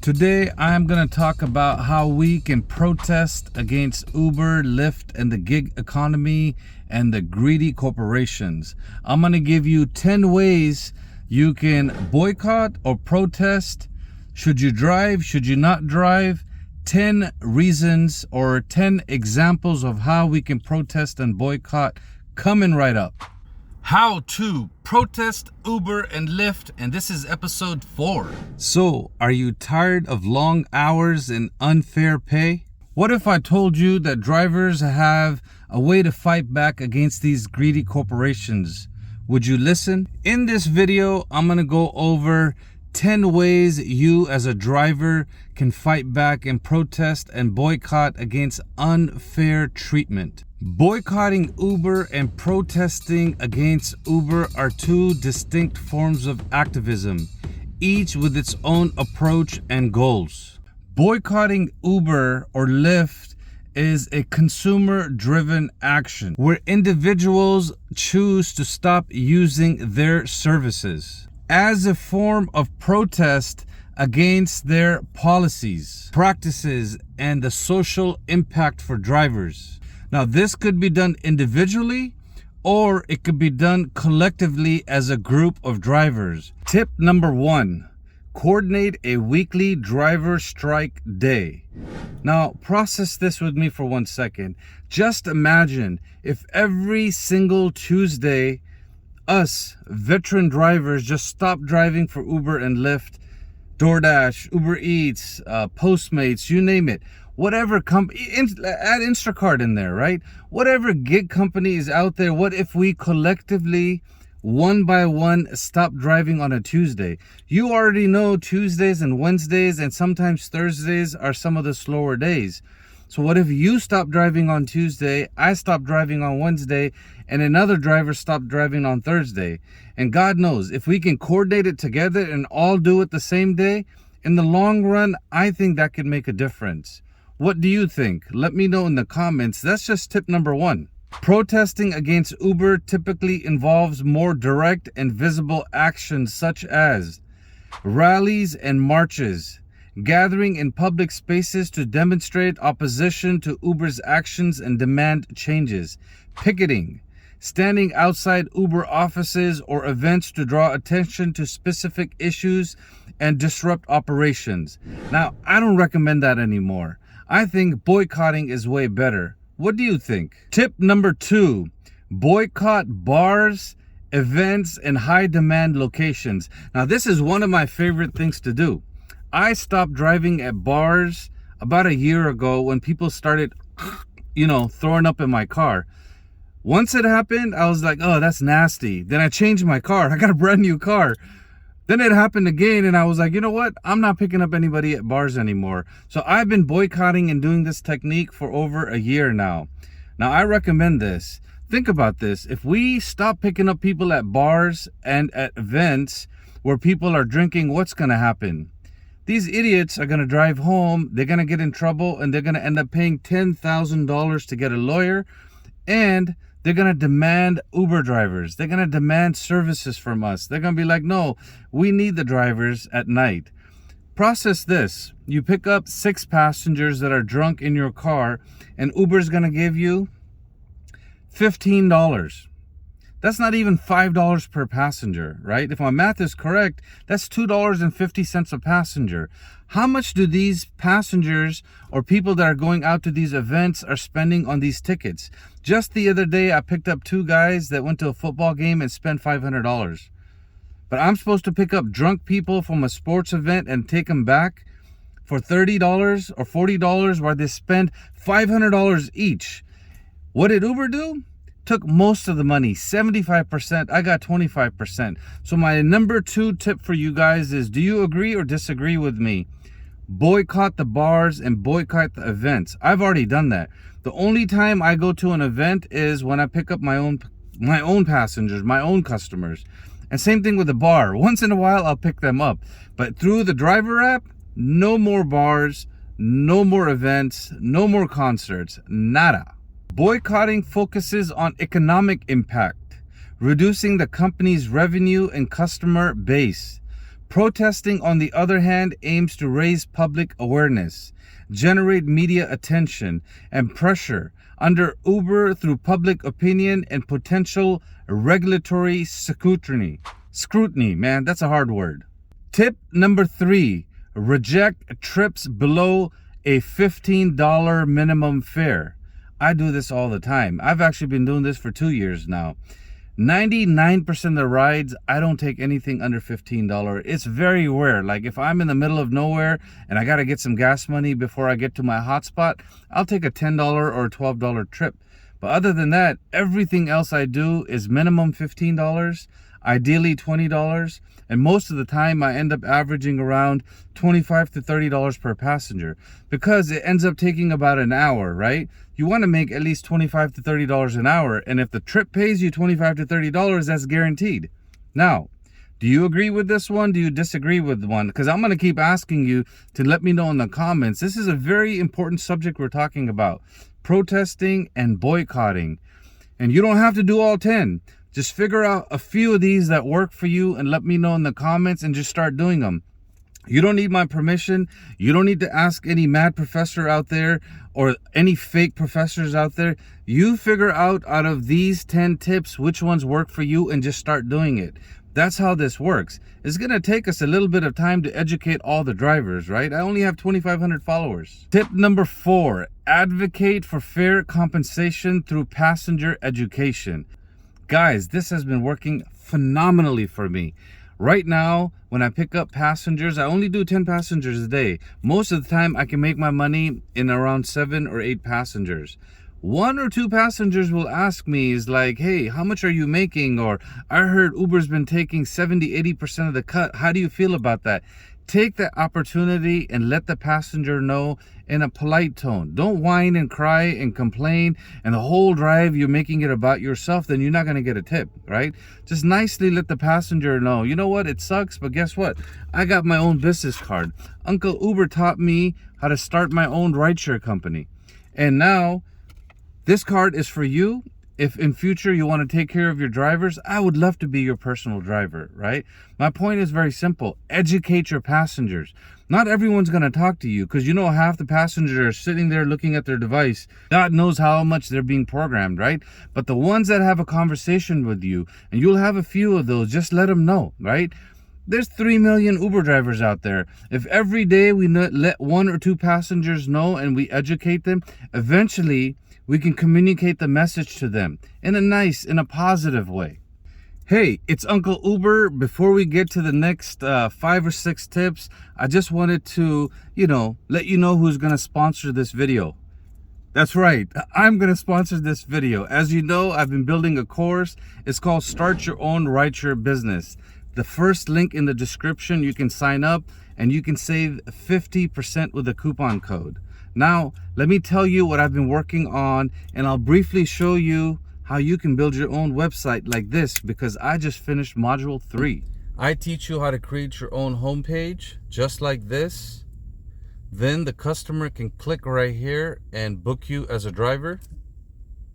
Today, I'm going to talk about how we can protest against Uber, Lyft, and the gig economy and the greedy corporations. I'm going to give you 10 ways you can boycott or protest. Should you drive? Should you not drive? 10 reasons or 10 examples of how we can protest and boycott coming right up. How to protest Uber and Lyft, and this is episode 4. So, are you tired of long hours and unfair pay? What if I told you that drivers have a way to fight back against these greedy corporations? Would you listen? In this video, I'm going to go over 10 ways you as a driver can fight back and protest and boycott against unfair treatment. Boycotting Uber and protesting against Uber are two distinct forms of activism, each with its own approach and goals. Boycotting Uber or Lyft is a consumer-driven action where individuals choose to stop using their services as a form of protest against their policies, practices, and the social impact for drivers. Now, this could be done individually or it could be done collectively as a group of drivers. Tip number 1, coordinate a weekly driver strike day. Now, process this with me for 1 second. Just imagine if every single Tuesday, us veteran drivers just stopped driving for Uber and Lyft, DoorDash, Uber Eats, Postmates, you name it. Whatever company, add Instacart in there, right? Whatever gig company is out there, what if we collectively, one by one, stop driving on a Tuesday? You already know Tuesdays and Wednesdays and sometimes Thursdays are some of the slower days. So what if you stop driving on Tuesday, I stop driving on Wednesday, and another driver stopped driving on Thursday? And God knows, if we can coordinate it together and all do it the same day, in the long run, I think that could make a difference. What do you think? Let me know in the comments. That's just tip number 1. Protesting against Uber typically involves more direct and visible actions such as rallies and marches, gathering in public spaces to demonstrate opposition to Uber's actions and demand changes, picketing, standing outside Uber offices or events to draw attention to specific issues and disrupt operations. Now, I don't recommend that anymore. I think boycotting is way better. What do you think? Tip number 2, boycott bars, events, and high demand locations. Now, this is one of my favorite things to do. I stopped driving at bars about a year ago when people started, throwing up in my car. Once it happened, I was like, oh, that's nasty. Then I changed my car. I got a brand new car. Then it happened again, and I was like, you know what? I'm not picking up anybody at bars anymore. So I've been boycotting and doing this technique for over a year now. Now, I recommend this. Think about this. If we stop picking up people at bars and at events where people are drinking, what's going to happen? These idiots are going to drive home, they're going to get in trouble, and they're going to end up paying $10,000 to get a lawyer, and they're going to demand Uber drivers. They're going to demand services from us. They're going to be like, no, we need the drivers at night. Process this. You pick up 6 passengers that are drunk in your car, and Uber's going to give you $15. That's not even $5 per passenger, right? If my math is correct, that's $2.50 a passenger. How much do these passengers or people that are going out to these events are spending on these tickets? Just the other day, I picked up 2 guys that went to a football game and spent $500. But I'm supposed to pick up drunk people from a sports event and take them back for $30 or $40 while they spend $500 each. What did Uber do? Took most of the money, 75%. I got 25%. So my number 2 tip for you guys is, do you agree or disagree with me? Boycott the bars and boycott the events. I've already done that. The only time I go to an event is when I pick up my own passengers, my own customers. And same thing with the bar. Once in a while, I'll pick them up. But through the driver app, no more bars, no more events, no more concerts, nada. Boycotting focuses on economic impact, reducing the company's revenue and customer base. Protesting, on the other hand, aims to raise public awareness, generate media attention and pressure under Uber through public opinion and potential regulatory scrutiny. Scrutiny, man, that's a hard word. Tip number 3, reject trips below a $15 minimum fare. I do this all the time. I've actually been doing this for 2 years now. 99% of the rides, I don't take anything under $15. It's very rare. Like if I'm in the middle of nowhere and I got to get some gas money before I get to my hotspot, I'll take a $10 or $12 trip. But other than that, everything else I do is minimum $15, ideally $20. And most of the time I end up averaging around $25 to $30 per passenger because it ends up taking about an hour, right? You want to make at least $25 to $30 an hour. And if the trip pays you $25 to $30, that's guaranteed. Now, do you agree with this one? Do you disagree with one? Because I'm going to keep asking you to let me know in the comments. This is a very important subject we're talking about. Protesting and boycotting. And you don't have to do all 10. Just figure out a few of these that work for you and let me know in the comments and just start doing them. You don't need my permission. You don't need to ask any mad professor out there or any fake professors out there. You figure out of these 10 tips which ones work for you and just start doing it. That's how this works. It's going to take us a little bit of time to educate all the drivers, right? I only have 2,500 followers. Tip number 4, advocate for fair compensation through passenger education. Guys, this has been working phenomenally for me. Right now, when I pick up passengers, I only do 10 passengers a day. Most of the time, I can make my money in around 7 or 8 passengers. 1 or 2 passengers will ask me, is like, hey, how much are you making? Or I heard Uber's been taking 70-80% of the cut. How do you feel about that? Take that opportunity and let the passenger know in a polite tone. Don't whine and cry and complain and the whole drive you're making it about yourself, then you're not going to get a tip, right? Just nicely let the passenger know, you know what, it sucks, but guess what? I got my own business card. Uncle Uber taught me how to start my own rideshare company. And now this card is for you. If in future you want to take care of your drivers, I would love to be your personal driver, right? My point is very simple. Educate your passengers. Not everyone's going to talk to you because you know half the passengers are sitting there looking at their device. God knows how much they're being programmed, right? But the ones that have a conversation with you, and you'll have a few of those, just let them know, right? There's 3 million Uber drivers out there. If every day we let 1 or 2 passengers know and we educate them, eventually we can communicate the message to them in a positive way. Hey, it's Uncle Uber. Before we get to the next 5 or 6 tips, I just wanted to, let you know who's going to sponsor this video. That's right, I'm going to sponsor this video. As you know, I've been building a course. It's called Start Your Own Rideshare Business. The first link in the description, you can sign up and you can save 50% with a coupon code. Now, let me tell you what I've been working on, and I'll briefly show you how you can build your own website like this because I just finished module 3. I teach you how to create your own homepage just like this. Then the customer can click right here and book you as a driver.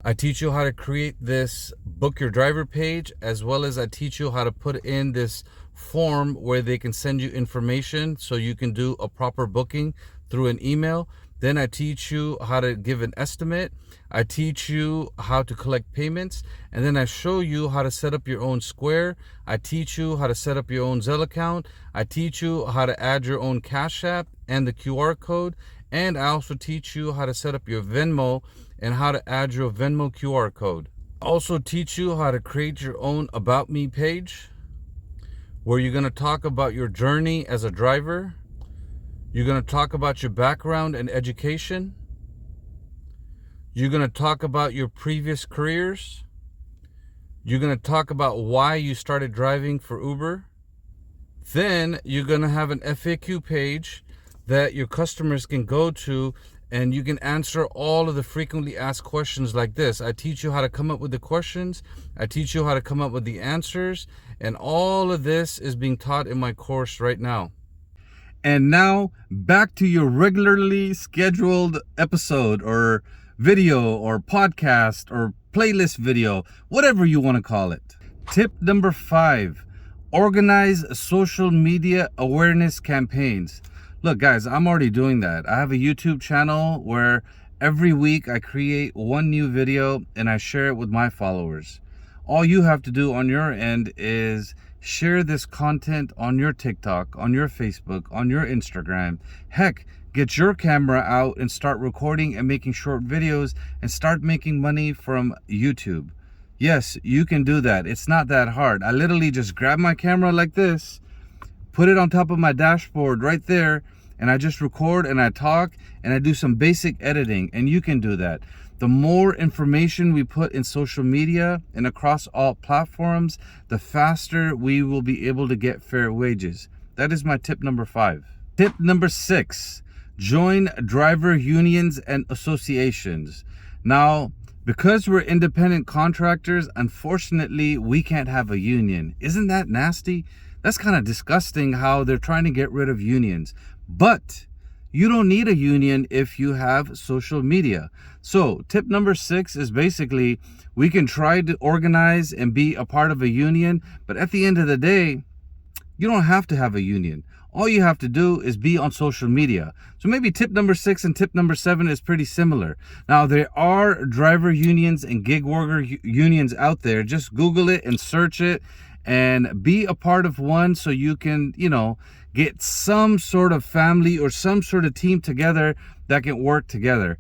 I teach you how to create this book your driver page, as well as I teach you how to put in this form where they can send you information so you can do a proper booking through an email. Then I teach you how to give an estimate. I teach you how to collect payments. And then I show you how to set up your own Square. I teach you how to set up your own Zelle account. I teach you how to add your own Cash App and the QR code. And I also teach you how to set up your Venmo and how to add your Venmo QR code. I also teach you how to create your own About Me page where you're going to talk about your journey as a driver. You're going to talk about your background and education. You're going to talk about your previous careers. You're going to talk about why you started driving for Uber. Then you're going to have an FAQ page that your customers can go to and you can answer all of the frequently asked questions like this. I teach you how to come up with the questions. I teach you how to come up with the answers. And all of this is being taught in my course right now. And now back to your regularly scheduled episode or video or podcast or playlist video, whatever you want to call it. Tip number 5, Organize social media awareness campaigns. Look, guys, I'm already doing that. I have a YouTube channel where every week I create one new video and I share it with my followers. All you have to do on your end is share this content on your TikTok, on your Facebook, on your Instagram. Heck, get your camera out and start recording and making short videos and start making money from YouTube. Yes, you can do that. It's not that hard. I literally just grab my camera like this, put it on top of my dashboard right there, and I just record and I talk and I do some basic editing, and you can do that. The more information we put in social media and across all platforms, the faster we will be able to get fair wages. That is my tip number 5. Tip number 6, join driver unions and associations. Now, because we're independent contractors, unfortunately, we can't have a union. Isn't that nasty? That's kind of disgusting how they're trying to get rid of unions. But you don't need a union if you have social media. So tip number 6 is basically we can try to organize and be a part of a union, but at the end of the day, you don't have to have a union. All you have to do is be on social media. So maybe tip number 6 and tip number 7 is pretty similar. Now, there are driver unions and gig worker unions out there. Just Google it and search it and be a part of one so you can, get some sort of family or some sort of team together that can work together.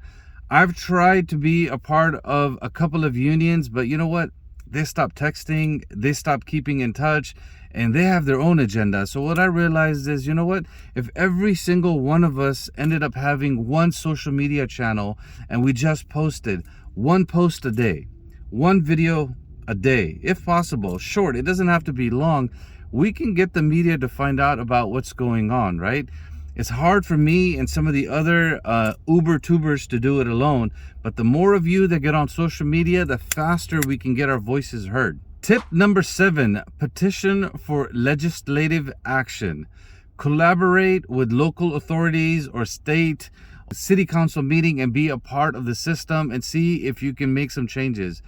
I've tried to be a part of a couple of unions, but you know what? They stopped texting, they stopped keeping in touch, and they have their own agenda. So what I realized is, you know what? If every single one of us ended up having one social media channel and we just posted one post a day, one video a day, if possible, short, it doesn't have to be long, we can get the media to find out about what's going on, right? It's hard for me and some of the other Uber tubers to do it alone, but the more of you that get on social media, the faster we can get our voices heard. Tip number 7, petition for legislative action. Collaborate with local authorities or state, city council meeting and be a part of the system and see if you can make some changes.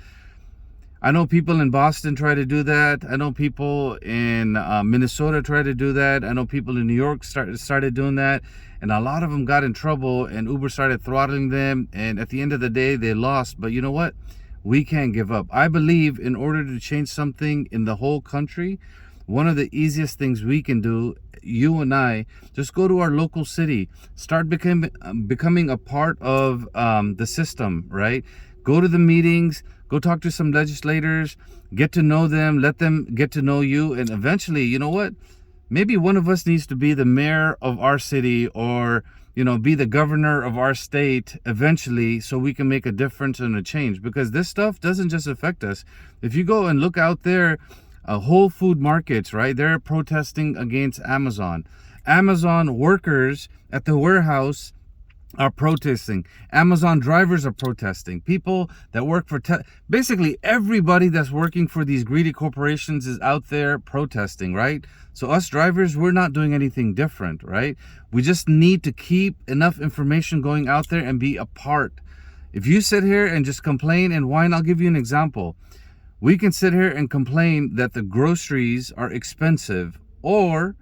I know people in Boston try to do that. I know people in Minnesota try to do that. I know people in New York started doing that. And a lot of them got in trouble and Uber started throttling them. And at the end of the day, they lost. But you know what? We can't give up. I believe in order to change something in the whole country, one of the easiest things we can do, you and I, just go to our local city. Start becoming a part of the system, right? Go to the meetings. Go talk to some legislators, get to know them, let them get to know you. And eventually, you know what? Maybe one of us needs to be the mayor of our city or, be the governor of our state eventually so we can make a difference and a change. Because this stuff doesn't just affect us. If you go and look out there, Whole Food markets, right? They're protesting against Amazon. Amazon workers at the warehouse are protesting. Amazon drivers are protesting. People that work for basically everybody that's working for these greedy corporations is out there protesting, right? So us drivers, we're not doing anything different, right? We just need to keep enough information going out there and be a part. If you sit here and just complain and whine, I'll give you an example. We can sit here and complain that the groceries are expensive, or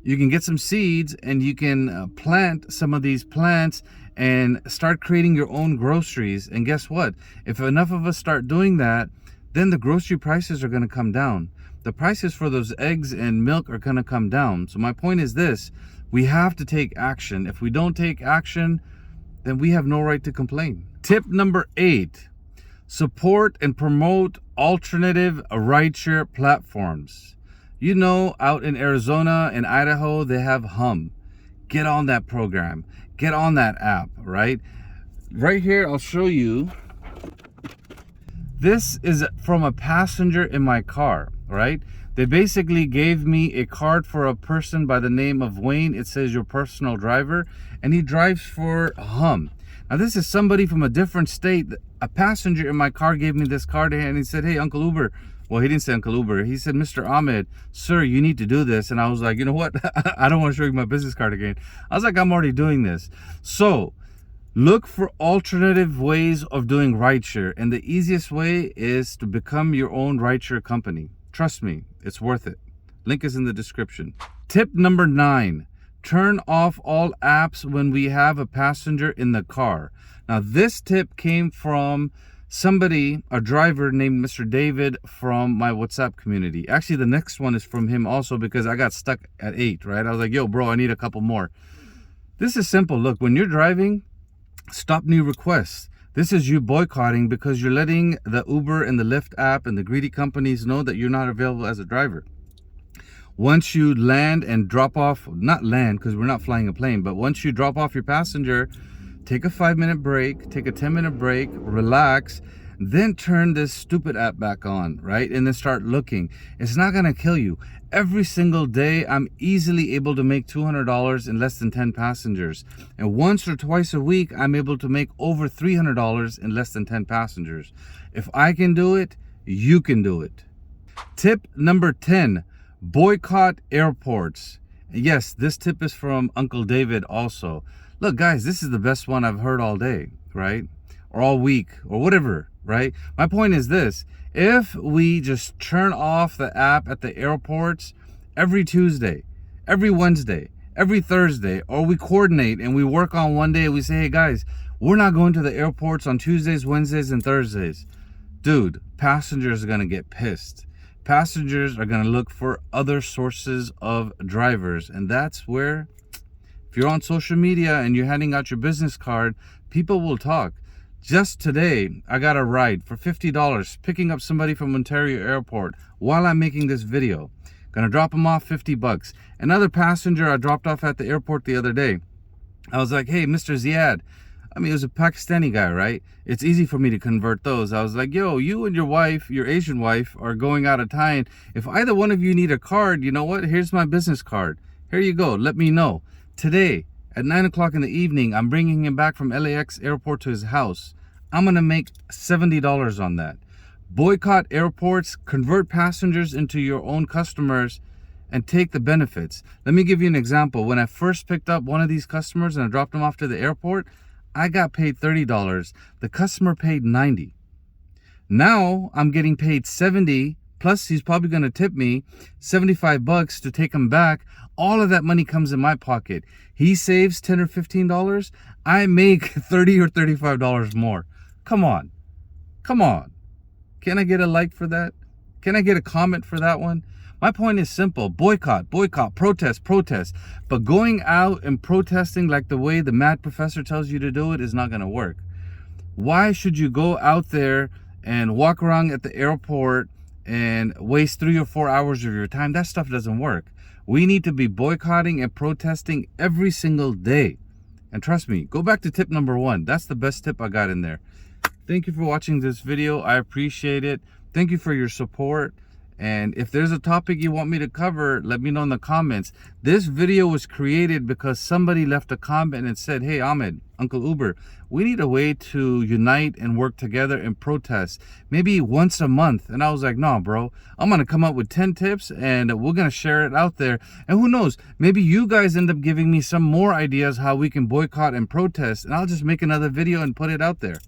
you can get some seeds and you can plant some of these plants and start creating your own groceries. And guess what? If enough of us start doing that, then the grocery prices are going to come down. The prices for those eggs and milk are going to come down. So my point is this: we have to take action. If we don't take action, then we have no right to complain. Tip number 8, support and promote alternative rideshare platforms. Out in Arizona and Idaho, they have Hum. Get on that program. Get on that app, right? Right here, I'll show you. This is from a passenger in my car, right? They basically gave me a card for a person by the name of Wayne. It says your personal driver, and he drives for Hum. Now, this is somebody from a different state. A passenger in my car gave me this card, and he said, "Hey, Uncle Uber." Well, he didn't say Uncle Uber. He said, "Mr. Ahmed, sir, you need to do this." And I was like, you know what? I don't want to show you my business card again. I was like, I'm already doing this. So look for alternative ways of doing rideshare. And the easiest way is to become your own rideshare company. Trust me, it's worth it. Link is in the description. Tip number 9. Turn off all apps when we have a passenger in the car. Now, this tip came from somebody, a driver named Mr. David from my WhatsApp community. Actually, the next one is from him also because I got stuck at 8, right? I was like, yo, bro, I need a couple more. This is simple. Look, when you're driving, stop new requests. This is you boycotting because you're letting the Uber and the Lyft app and the greedy companies know that you're not available as a driver. Once you land and drop off, not land because we're not flying a plane, but once you drop off your passenger, take a 5-minute break, take a 10-minute break, relax, then turn this stupid app back on, right? And then start looking. It's not gonna kill you. Every single day, I'm easily able to make $200 in less than 10 passengers. And once or twice a week, I'm able to make over $300 in less than 10 passengers. If I can do it, you can do it. Tip number 10. Boycott airports. Yes, this tip is from Uncle David also. Look, guys, this is the best one I've heard all day, right? Or all week, or whatever, right? My point is this. If we just turn off the app at the airports every Tuesday, every Wednesday, every Thursday, or we coordinate and we work on one day and we say, hey, guys, we're not going to the airports on Tuesdays, Wednesdays, and Thursdays. Dude, passengers are going to get pissed. Passengers are going to look for other sources of drivers. And that's where, if you're on social media and you're handing out your business card, people will talk. Just today, I got a ride for $50 picking up somebody from Ontario Airport while I'm making this video. Gonna drop them off $50. Another passenger I dropped off at the airport the other day. I was like, hey, Mr. Ziad. I mean, it was a Pakistani guy, right? It's easy for me to convert those. I was like, yo, you and your wife, your Asian wife, are going out of town. If either one of you need a card, you know what? Here's my business card. Here you go. Let me know. Today, at 9 o'clock in the evening, I'm bringing him back from LAX airport to his house. I'm going to make $70 on that. Boycott airports, convert passengers into your own customers, and take the benefits. Let me give you an example. When I first picked up one of these customers and I dropped them off to the airport, I got paid $30. The customer paid $90. Now I'm getting paid $70, plus he's probably going to tip me $75 to take him back. All of that money comes in my pocket. He saves $10 or $15. I make $30 or $35 more. Come on. Come on. Can I get a like for that? Can I get a comment for that one? My point is simple. Boycott, boycott, protest, protest. But going out and protesting like the way the mad professor tells you to do it is not going to work. Why should you go out there and walk around at the airport and waste 3 or 4 hours of your time? That stuff doesn't work. We need to be boycotting and protesting every single day. And trust me, go back to tip number 1. That's the best tip I got in there. Thank you for watching this video. I appreciate it. Thank you for your support. And if there's a topic you want me to cover, let me know in the comments. This video was created because somebody left a comment and said, hey, Ahmed, Uncle Uber, we need a way to unite and work together and protest. Maybe once a month. And I was like, no, bro, I'm going to come up with 10 tips and we're going to share it out there. And who knows, maybe you guys end up giving me some more ideas how we can boycott and protest. And I'll just make another video and put it out there.